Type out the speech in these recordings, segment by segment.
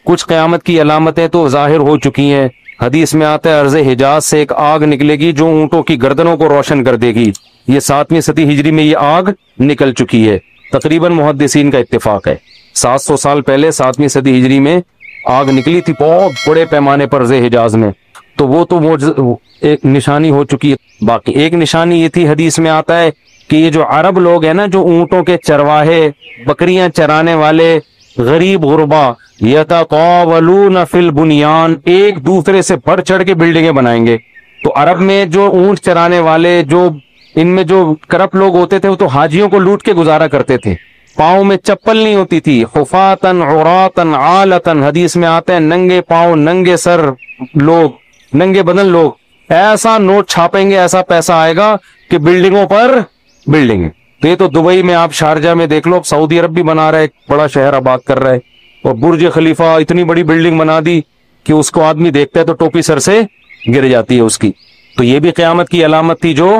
कुछ क़यामत की अलामतें तो ज़ाहिर हो चुकी हैं। हदीस में आता है अर्ज़ हिजाज से एक आग निकलेगी जो ऊँटों की गर्दनों को रोशन कर देगी। ये 7वीं सदी हिजरी में ये आग निकल चुकी है। तकरीबन मुहद्दिसीन का इत्तिफाक है 700 साल पहले 7वीं सदी हिजरी में आग निकली थी बहुत बड़े पैमाने पर अर्ज़ हिजाज में। तो वो एक निशानी हो चुकी है। बाकी एक निशानी ये थी, हदीस में आता है कि ये जो अरब लोग हैं ना, जो ऊँटों के चरवाहे, बकरियां चराने वाले गरीब गुरबा, यततावलून फिल बुनियान, एक दूसरे से बढ़ चढ़ के बिल्डिंगें बनाएंगे। तो अरब में जो ऊँट चराने वाले, जो इनमें जो करप्ट लोग होते थे, वो तो हाजियों को लूट के गुजारा करते थे। पाँव में चप्पल नहीं होती थी, खुफातन उरातन आलतन, हदीस में आते हैं नंगे पाँव नंगे सर लोग, नंगे बदन लोग। ऐसा नोट छापेंगे, ऐसा पैसा आएगा कि बिल्डिंगों पर बिल्डिंग। तो ये तो दुबई में, आप शारजा में देख लो, सऊदी अरब भी बना रहा है, एक बड़ा शहर आबाद कर रहा है, और बुर्ज खलीफा इतनी बड़ी बिल्डिंग बना दी कि उसको आदमी देखता है तो टोपी सर से गिर जाती है उसकी। तो ये भी क़यामत की अलामत थी जो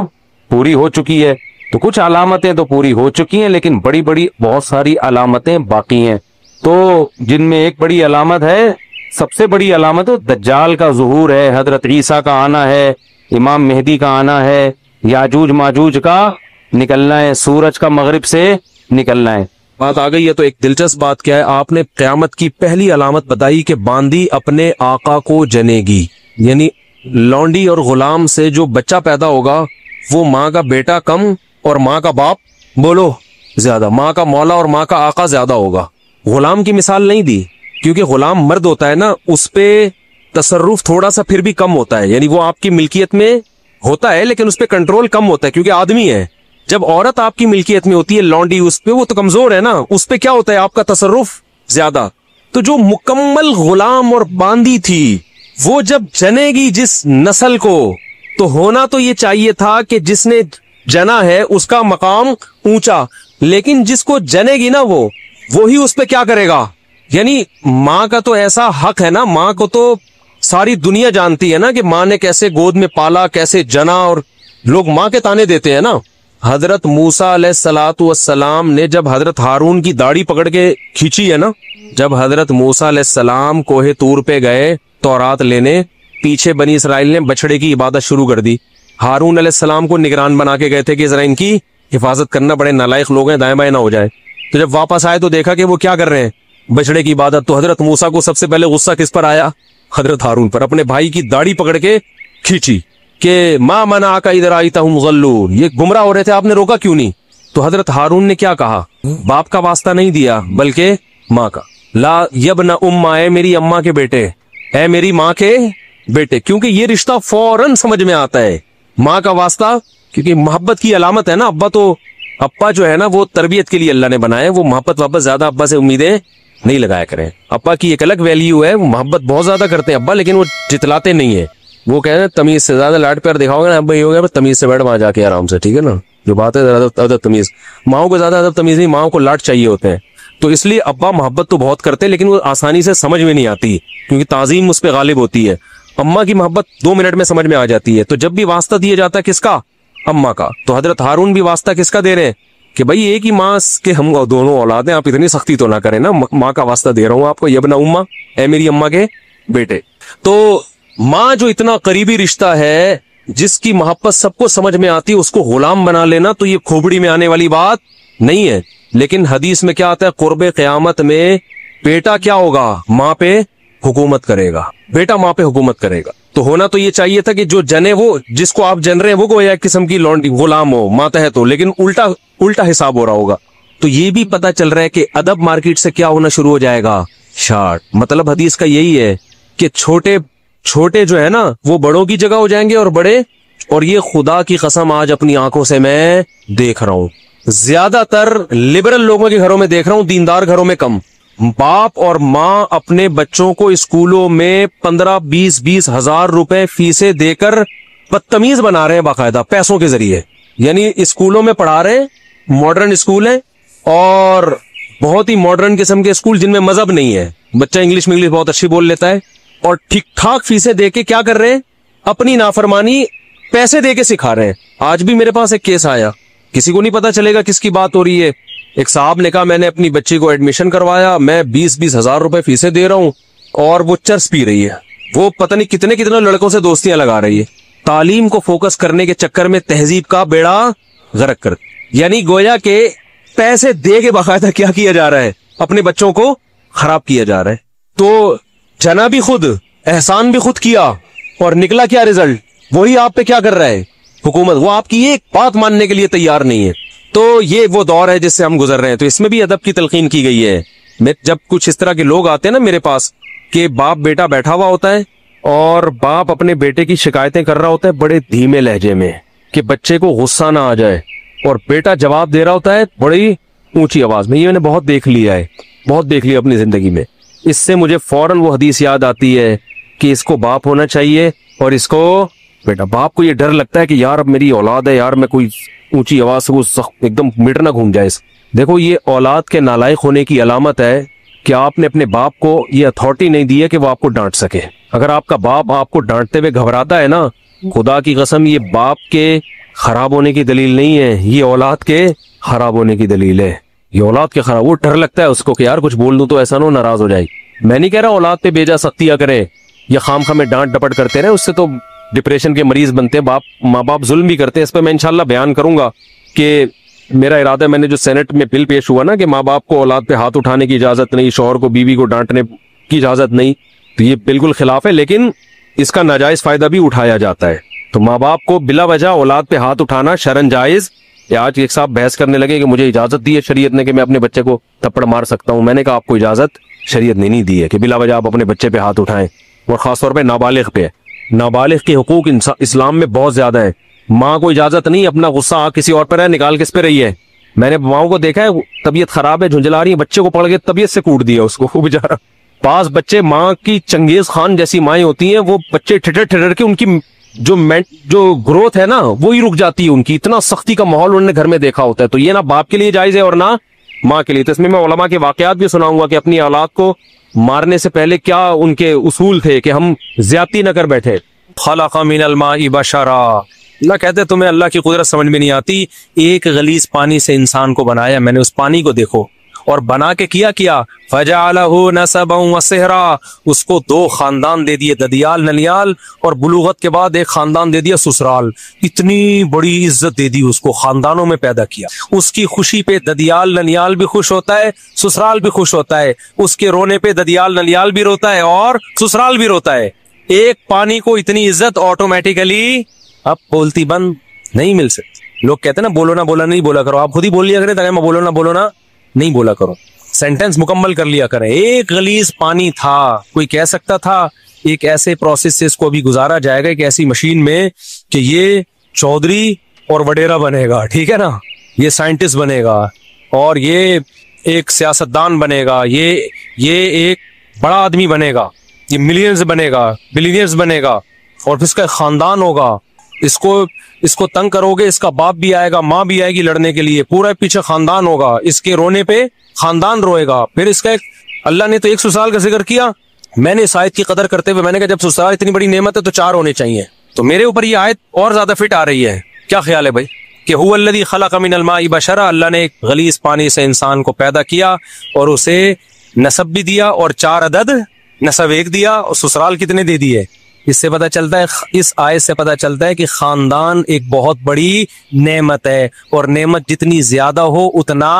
पूरी हो चुकी है। तो कुछ अलामतें तो पूरी हो चुकी हैं, लेकिन बड़ी बड़ी बहुत सारी अलामतें बाकी हैं। तो जिनमें एक बड़ी अलामत है, सबसे बड़ी अलामत तो दज्जाल का ज़ुहूर है, हजरत ईसा का आना है, इमाम मेहदी का आना है, याजूज माजूज का निकलना है, सूरज का मगरिब से निकलना है। बात आ गई है। तो एक दिलचस्प बात क्या है, आपने क़यामत की पहली अलामत बताई कि बांदी अपने आका को जनेगी, यानी लौंडी और गुलाम से जो बच्चा पैदा होगा वो माँ का बेटा कम और माँ का बाप बोलो ज्यादा, माँ का मौला और माँ का आका ज्यादा होगा। गुलाम की मिसाल नहीं दी, क्योंकि गुलाम मर्द होता है ना, उस पे तसर्रुफ थोड़ा सा फिर भी कम होता है, यानी वो आपकी मिल्कियत में होता है लेकिन उस पे कंट्रोल कम होता है क्योंकि आदमी है। जब औरत आपकी मिल्कियत में होती है, लौंडी, उस पे वो तो कमजोर है ना, उस पे क्या होता है, आपका तसर्रुफ ज्यादा। तो जो मुकम्मल गुलाम और बांदी थी, वो जब जनेगी जिस नस्ल को, तो होना तो ये चाहिए था कि जिसने जना है उसका मकाम ऊंचा, लेकिन जिसको जनेगी ना वो ही उस पे क्या करेगा। यानी माँ का तो ऐसा हक है ना, माँ को तो सारी दुनिया जानती है ना कि माँ ने कैसे गोद में पाला, कैसे जना, और लोग माँ के ताने देते हैं ना। हजरत मूसा अलैहिस्सलातु वस्सलाम ने जब हजरत हारून की दाढ़ी पकड़ के खींची है ना, जब हजरत मूसा अलैहिस्सलाम कोहे तूर पे गए तौरात लेने, पीछे बनी इसराइल ने बछड़े की इबादत शुरू कर दी। हारून अलैहिस्सलाम को निगरान बना के गए थे कि जरा इनकी हिफाजत करना, बड़े नालायक लोग हैं, दाएं बाएं ना हो जाए। तो जब वापस आए तो देखा कि वो क्या कर रहे हैं, बछड़े की इबादत। तो हजरत मूसा को सबसे पहले गुस्सा किस पर आया, हजरत हारून पर। अपने भाई की दाढ़ी पकड़ के खींची कि मां मना आका इधर आई था, ये गुमराह हो रहे थे, आपने रोका क्यों नहीं। तो हजरत हारून ने क्या कहा, बाप का वास्ता नहीं दिया बल्कि माँ का। ला यबना उम्मा, ए मेरी अम्मा के बेटे, ए मेरी माँ के बेटे, क्योंकि ये रिश्ता फौरन समझ में आता है, माँ का वास्ता, क्योंकि मोहब्बत की अलामत है ना। अब्बा जो है ना वो तरबियत के लिए अल्लाह ने बनाया, वो मोहब्बत वापस ज्यादा अब्बा से उम्मीदें नहीं लगाया करें। अब्बा की एक अलग वैल्यू है, वो मोहब्बत बहुत ज्यादा करते हैं अब्बा, लेकिन वो जितलाते नहीं है। वो कह रहे हैं तमीज से ज्यादा लाड प्यार दिखाओगे ना अब्बा, ये हो गया तमीज से बैठ वहां जाके आराम से, ठीक है ना। जो बात है अदब तमीज, माओ को ज्यादा अदब तमीज नहीं, माओ को लाड चाहिए होते हैं। तो इसलिए अब्बा मोहब्बत तो बहुत करते हैं, लेकिन वो आसानी से समझ में नहीं आती क्योंकि ताजीम उस पर गालिब होती है। अम्मा की मोहब्बत 2 मिनट में समझ में आ जाती है। तो जब भी वास्ता दिया जाता है किसका, अम्मा का, तो हजरत हारून भी वास्ता किसका दे रहे हैं कि भाई एक ही माँ के हम दोनों औलाद हैं, आप इतनी सख्ती तो ना करें ना, माँ का वास्ता दे रहा हूं आपको, यबना उम्मा, ए मेरी अम्मा के बेटे। तो माँ जो इतना करीबी रिश्ता है, जिसकी मोहब्बत सबको समझ में आती है, उसको गुलाम बना लेना तो ये खोपड़ी में आने वाली बात नहीं है। लेकिन हदीस में क्या आता है, कुर्बे क़यामत में बेटा क्या होगा, माँ पे हुकूमत करेगा, बेटा माँ पे हुकूमत करेगा। तो होना तो ये चाहिए था कि जो जने, वो जिसको आप जन रहे हैं वो कोई एक किस्म की लौंडी गुलाम हो, मातहत हो, लेकिन उल्टा हिसाब हो रहा होगा। तो ये भी पता चल रहा है कि अदब मार्केट से क्या होना शुरू हो जाएगा, शार्ट। मतलब हदीस का यही है कि छोटे जो है ना वो बड़ों की जगह हो जाएंगे और बड़े, और ये खुदा की कसम आज अपनी आंखों से मैं देख रहा हूं, ज्यादातर लिबरल लोगों के घरों में देख रहा हूं, दीनदार घरों में कम। बाप और माँ अपने बच्चों को स्कूलों में 15-20 हजार रुपए फीसें देकर बदतमीज बना रहे हैं, बाकायदा पैसों के जरिए। यानी स्कूलों में पढ़ा रहे हैं, मॉडर्न स्कूल है और बहुत ही मॉडर्न किस्म के स्कूल जिनमें मजहब नहीं है, बच्चा इंग्लिश में बहुत अच्छी बोल लेता है, और ठीक ठाक फीसें देके क्या कर रहे हैं, अपनी नाफरमानी पैसे देके सिखा रहे हैं। आज भी मेरे पास एक केस आया, किसी को नहीं पता चलेगा किसकी बात हो रही है। एक साहब ने कहा मैंने अपनी बच्ची को एडमिशन करवाया, मैं 20-20 हजार रुपए फीसें दे रहा हूँ, और वो चर्स पी रही है, वो पता नहीं कितने कितने लड़कों से दोस्तियां लगा रही है, तालीम को फोकस करने के चक्कर में तहजीब का बेड़ा गर्क कर, यानी गोया के पैसे दे के बाकायदा क्या किया जा रहा है, अपने बच्चों को खराब किया जा रहा है। तो जना भी खुद, एहसान भी खुद किया, और निकला क्या रिजल्ट, वही आप पे क्या कर रहा है हुकूमत, वो आपकी एक बात मानने के लिए तैयार नहीं है। तो ये वो दौर है जिससे हम गुजर रहे हैं। तो इसमें भी अदब की तलकीन की गई है। मैं जब कुछ इस तरह के लोग आते हैं ना मेरे पास, कि बाप बेटा बैठा हुआ होता है और बाप अपने बेटे की शिकायतें कर रहा होता है बड़े धीमे लहजे में कि बच्चे को गुस्सा ना आ जाए, और बेटा जवाब दे रहा होता है बड़ी ऊंची आवाज में। ये मैंने बहुत देख लिया है, बहुत देख लिया अपनी जिंदगी में। इससे मुझे फौरन वो हदीस याद आती है कि इसको बाप होना चाहिए और इसको बेटा। बाप को ये डर लगता है कि यार अब मेरी औलाद है, यार मैं कोई ऊंची आवाज से वो एकदम मीटर ना घूम जाए। देखो, ये औलाद के नालायक होने की अलामत है कि आपने अपने बाप को ये अथॉरिटी नहीं दी है कि वो आपको डांट सके। अगर आपका बाप आपको डांटते हुए घबराता है ना, खुदा की कसम ये बाप के खराब होने की दलील नहीं है, ये औलाद के खराब होने की दलील है। ये औलाद के खराब, वो डर लगता है उसको कि यार कुछ बोल दूं तो ऐसा ना नाराज हो जाए। मैं नहीं कह रहा औलाद पे बेजा सख्तियां करे या खामखा में डांट डपट करते रहे, उससे तो डिप्रेशन के मरीज बनते हैं, माँ बाप जुल्म भी करते हैं। इस पर मैं इंशाल्लाह बयान करूंगा कि मेरा इरादा, मैंने जो सेनेट में बिल पेश हुआ ना कि माँ बाप को औलाद पे हाथ उठाने की इजाजत नहीं, शौहर को बीवी को डांटने की इजाजत नहीं, तो ये बिल्कुल खिलाफ है, लेकिन इसका नाजायज फायदा भी उठाया जाता है। तो माँ बाप को बिला वजह औलाद पे हाथ उठाना शरन जायज। आज एक साहब बहस करने लगे कि मुझे इजाजत दी है शरीयत ने कि मैं अपने बच्चे को थप्पड़ मार सकता हूं। मैंने कहा आपको इजाजत शरीयत ने नहीं दी है कि बिला वजह आप अपने बच्चे पे हाथ उठाएं, और खासतौर पे नाबालिग पे। नाबालिग के हुकूक इस्लाम में बहुत ज्यादा है। माँ को इजाजत नहीं अपना गुस्सा किसी और पर है निकाल किस पे रही है। मैंने माओ को देखा है, तबीयत खराब है, झुंझला रही है, बच्चे को पकड़ के तबीयत से कूट दिया उसको, वो बेचारा। पास बच्चे, माँ की चंगेज खान जैसी माएँ होती हैं, वो बच्चे ठिठर ठिठर के उनकी जो ग्रोथ है ना वो ही रुक जाती है उनकी। इतना सख्ती का माहौल उन्होंने घर में देखा होता है। तो ये ना बाप के लिए जायज है और ना माँ के लिए। तो इसमें मैं उलमा के वाकयात भी सुनाऊंगा कि अपनी औलाद को मारने से पहले क्या उनके उसूल थे कि हम ज्यादती न कर बैठे। खलक़ मिनल माई बशरा, अल्लाह कहते तुम्हें अल्लाह की कुदरत समझ में नहीं आती। एक गलीज पानी से इंसान को बनाया मैंने, उस पानी को देखो, और बना के किया फजअलहु नसबन व सेहरा, उसको दो खानदान दे दिए, ददियाल ननियाल, और बुलूगत के बाद एक खानदान दे दिया ससुराल। इतनी बड़ी इज्जत दे दी उसको, खानदानों में पैदा किया। उसकी खुशी पे ददियाल ननियाल भी खुश होता है, ससुराल भी खुश होता है। उसके रोने पे ददियाल ननियाल भी रोता है और ससुराल भी रोता है। एक पानी को इतनी इज्जत ऑटोमेटिकली अब बोलती बंद नहीं मिल सकती। लोग कहते हैं ना बोलो ना बोला नहीं बोला करो, आप खुद ही बोल लिया करें, मैं बोलो ना नहीं बोला करो, सेंटेंस मुकम्मल कर लिया करें। एक गलीज पानी था, कोई कह सकता था एक ऐसे प्रोसेस से इसको अभी गुजारा जाएगा, एक ऐसी मशीन में कि ये चौधरी और वडेरा बनेगा, ठीक है ना, ये साइंटिस्ट बनेगा और ये एक सियासतदान बनेगा, ये एक बड़ा आदमी बनेगा, ये मिलियंस बनेगा, बिलियनियर्स बनेगा, और फिर इसका खानदान होगा। इसको तंग करोगे, इसका बाप भी आएगा, माँ भी आएगी लड़ने के लिए, पूरा पीछे खानदान होगा, इसके रोने पे खानदान रोएगा। फिर इसका अल्लाह ने तो एक ससुराल का जिक्र किया। मैंने इस आयत की कदर करते हुए मैंने कहा जब ससुराल इतनी बड़ी नेमत है तो 4 होने चाहिए। तो मेरे ऊपर ये आयत और ज्यादा फिट आ रही है। क्या ख्याल है भाई कि हुवल्लज़ी खलक़ मिनल माई बशरा, अल्लाह ने एक गलीज पानी से इंसान को पैदा किया और उसे नसब भी दिया, और 4 अदद नसब एक दिया, और ससुराल कितने दे दिए। इससे पता चलता है, इस आयत से पता चलता है कि खानदान एक बहुत बड़ी नेमत है, और नेमत जितनी ज्यादा हो उतना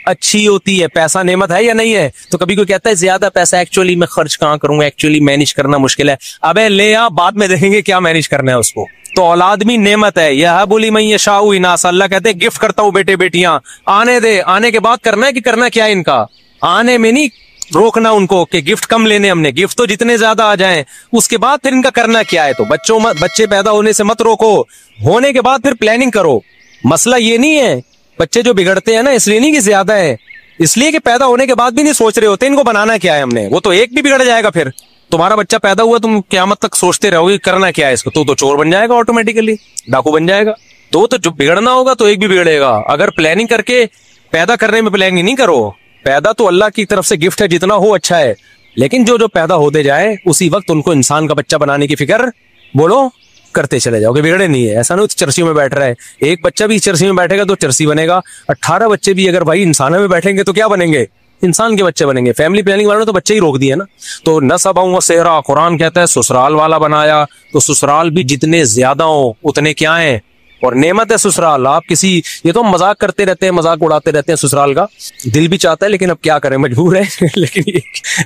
अच्छी होती है। पैसा नेमत है या नहीं है? तो कभी कोई कहता है ज्यादा पैसा एक्चुअली मैं खर्च कहाँ करूंगा, एक्चुअली मैनेज करना मुश्किल है। अबे ले आ, बाद में देखेंगे क्या मैनेज करना है उसको। तो औलाद भी नेमत है। यह बोली मैं ये शाह इनास, अल्लाह कहते हैं गिफ्ट करता हूँ बेटे बेटियां, आने दे, आने के बाद करना है कि करना क्या है इनका, आने में नहीं रोकना उनको कि गिफ्ट कम लेने हमने, गिफ्ट तो जितने ज्यादा आ जाएं, उसके बाद फिर इनका करना क्या है। तो बच्चे पैदा होने से मत रोको, होने के बाद फिर प्लानिंग करो। मसला ये नहीं है, बच्चे जो बिगड़ते हैं ना इसलिए नहीं कि ज्यादा है, इसलिए कि पैदा होने के बाद भी नहीं सोच रहे होते इनको बनाना क्या है हमने। वो तो एक भी बिगड़ जाएगा, फिर तुम्हारा बच्चा पैदा हुआ तुम क्यामत तक सोचते रहोगे करना क्या है इसको, तो चोर बन जाएगा, ऑटोमेटिकली डाकू बन जाएगा। तो जो बिगड़ना होगा तो एक भी बिगड़ेगा। अगर प्लानिंग करके पैदा करने में प्लानिंग नहीं करो, पैदा तो अल्लाह की तरफ से गिफ्ट है, जितना हो अच्छा है, लेकिन जो पैदा होते जाए उसी वक्त उनको इंसान का बच्चा बनाने की फिक्र बोलो करते चले जाओगे, बिगड़े नहीं है। ऐसा नहीं चरसियों में बैठ रहा है, एक बच्चा भी चरसी में बैठेगा तो चरसी बनेगा, 18 बच्चे भी अगर भाई इंसानों में बैठेंगे तो क्या बनेंगे, इंसान के बच्चे बनेंगे। फैमिली प्लानिंग वालों ने तो बच्चे ही रोक दिए ना। तो नसब व सेहरा, कुरान कहता है ससुराल वाला बनाया, तो ससुराल भी जितने ज्यादा हो उतने क्या हैं, और नेमत है ससुराल। आप किसी, ये तो मजाक करते रहते हैं, मजाक उड़ाते रहते हैं ससुराल का, दिल भी चाहता है लेकिन अब क्या करें, मजबूर है।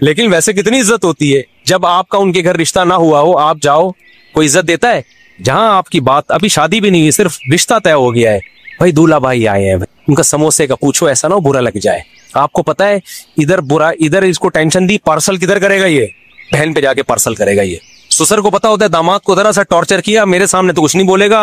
लेकिन वैसे कितनी इज्जत होती है जब आपका उनके घर रिश्ता ना हुआ हो, आप जाओ, कोई इज्जत देता है? जहां आपकी बात अभी शादी भी नहीं हुई, सिर्फ रिश्ता तय हो गया है, भाई दूल्हा भाई आए हैं, उनका समोसे का पूछो, ऐसा ना हो बुरा लग जाए। आपको पता है इधर बुरा, इधर इसको टेंशन दी, पार्सल किधर करेगा ये, बहन पे जाके पार्सल करेगा ये। ससुर को पता होता है दामाद को जरा सा टॉर्चर किया, मेरे सामने तो कुछ नहीं बोलेगा,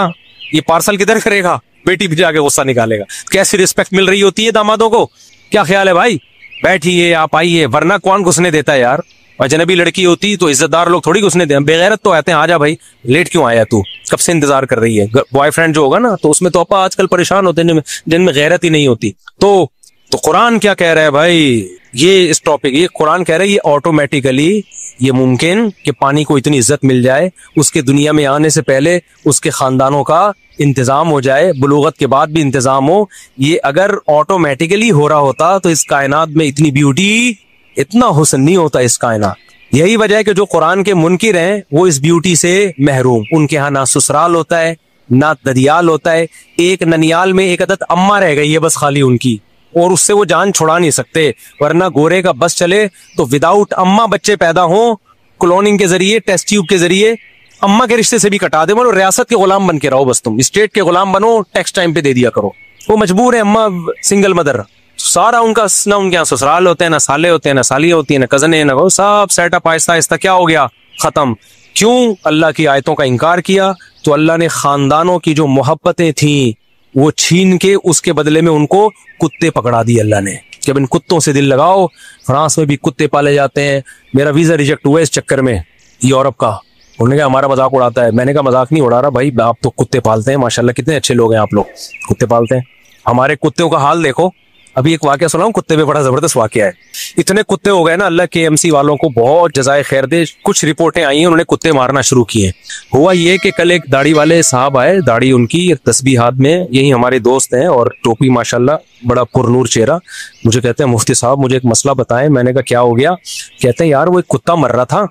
ये पार्सल किधर करेगा, बेटी पे जाके गुस्सा निकालेगा। कैसी रिस्पेक्ट मिल रही होती है दामादों को, क्या ख्याल है भाई? बैठिए, आप आइए, वरना कौन घुसने देता है यार। अजनबी लड़की होती तो इज्जतदार लोग थोड़ी घुसने दें, बेगैरत तो आते हैं, आजा भाई, लेट क्यों आया तू, कब से इंतजार कर रही है। बॉयफ्रेंड जो होगा ना, तो उसमें तो अपा आजकल परेशान होते हैं जिनमें गैरत ही नहीं होती। तो कुरान क्या कह रहा है भाई, ये इस टॉपिक, ये कुरान कह रहा है ये ऑटोमेटिकली ये मुमकिन कि पानी को इतनी इज्जत मिल जाए, उसके दुनिया में आने से पहले उसके खानदानों का इंतजाम हो जाए, बुलूगत के बाद भी इंतजाम हो। ये अगर ऑटोमेटिकली हो रहा होता तो इस कायनात में इतनी ब्यूटी, इतना हुस्न नहीं होता इस कायनात। यही वजह है कि जो कुरान के मुनकिर हैं वो इस ब्यूटी से महरूम। उनके यहाँ ना ससुराल होता है, ना ददियाल होता है। एक ननियाल में एक अदद अम्मा रह गई है बस खाली उनकी, और उससे वो जान छुड़ा नहीं सकते। वरना गोरे का बस चले तो विदाउट अम्मा बच्चे पैदा हो, क्लोनिंग के जरिए, टेस्ट ट्यूब के जरिए, अम्मा के रिश्ते से भी कटा दे, बोलो रियासत के गुलाम बन के रहो, बस तुम स्टेट के गुलाम बनो, टैक्स टाइम पे दे दिया करो। वो मजबूर है, अम्मा सिंगल मदर, सारा उनका ना उनके यहाँ ससुराल होते हैं, ना साले होते हैं, ना साली होती है, ना कजन है, ना वो सब सेटअप आहिस्ता आहिस्ता क्या हो गया, खत्म। क्यों? अल्लाह की आयतों का इनकार किया, तो अल्लाह ने खानदानों की जो मोहब्बतें थी वो छीन के उसके बदले में उनको कुत्ते पकड़ा दिए अल्लाह ने, कि अब इन कुत्तों से दिल लगाओ। फ्रांस में भी कुत्ते पाले जाते हैं। मेरा वीजा रिजेक्ट हुआ इस चक्कर में, यूरोप का। उन्होंने कहा हमारा मजाक उड़ाता है। मैंने कहा मजाक नहीं उड़ा रहा भाई, आप तो कुत्ते पालते हैं, माशाल्लाह कितने अच्छे लोग हैं आप लोग, कुत्ते पालते हैं। हमारे कुत्तों का हाल देखो। अभी एक वाकया सुनाऊं, कुत्ते पे बड़ा जबरदस्त वाकया है। इतने कुत्ते हो गए ना, अल्लाह KMC वालों को बहुत जज़ाए खैर दे। कुछ रिपोर्टें आई हैं, उन्होंने कुत्ते मारना शुरू किए। हुआ ये कि कल एक दाढ़ी वाले साहब आए, दाढ़ी उनकी, तस्बीह हाथ में, यही हमारे दोस्त हैं, और टोपी माशाल्लाह, बड़ा पुरनूर चेहरा। मुझे कहते हैं मुफ्ती साहब मुझे एक मसला बताएं। मैंने कहा क्या हो गया? कहते हैं यार वो एक कुत्ता मर रहा था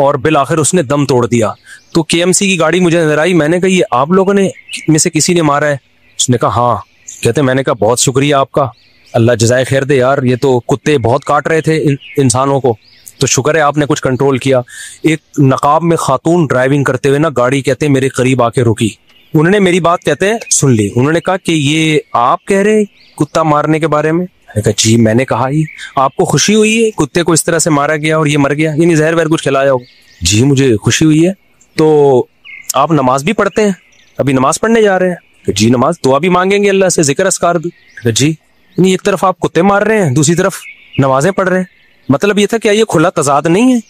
और बिल आखिर उसने दम तोड़ दिया। तो KMC की गाड़ी मुझे नजर आई। मैंने कहा ये आप लोगों ने में से किसी ने मारा है? उसने कहा हाँ। कहते मैंने कहा बहुत शुक्रिया आपका, अल्लाह जज़ाए खैर दे यार, ये तो कुत्ते बहुत काट रहे थे इंसानों को, तो शुक्र है आपने कुछ कंट्रोल किया। एक नकाब में खातून ड्राइविंग करते हुए ना गाड़ी कहते हैं मेरे करीब आके रुकी। उन्होंने मेरी बात कहते हैं सुन ली। उन्होंने कहा कि ये आप कह रहे कुत्ता मारने के बारे में? मैंने कहा जी मैंने कहा ही। आपको खुशी हुई है कुत्ते को इस तरह से मारा गया और ये मर गया, यानी जहर वहर कुछ खिलाया होगा? जी मुझे खुशी हुई है। तो आप नमाज भी पढ़ते हैं? अभी नमाज पढ़ने जा रहे हैं? जी नमाज, दुआ भी मांगेंगे अल्लाह से, जिक्र अस्कार भी? जी। एक तरफ आप कुत्ते मार रहे हैं, दूसरी तरफ नमाजें पढ़ रहे हैं, मतलब ये था क्या ये खुला तजाद नहीं है?